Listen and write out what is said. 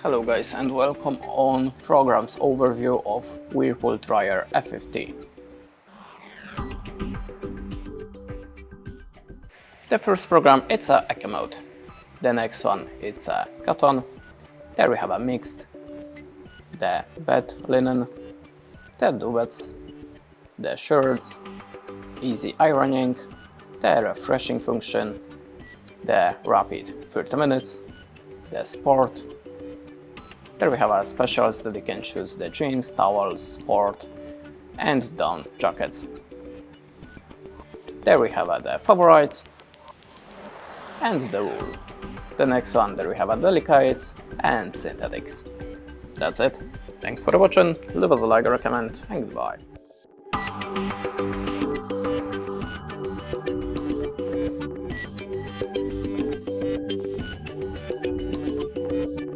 Hello guys and welcome on programs overview of Whirlpool dryer FFT. The first program it's a Eco mode. The next one it's a cotton. There we have a mixed, the bed linen, the duvets, the shirts, easy ironing, the refreshing function, the rapid 30 minutes, the sport. There we have our specials that you can choose the jeans, towels, sport and down jackets. There we have the favorites and the wool. The next one, there we have delicates and synthetics. That's it. Thanks for watching, leave us a like or a comment and goodbye.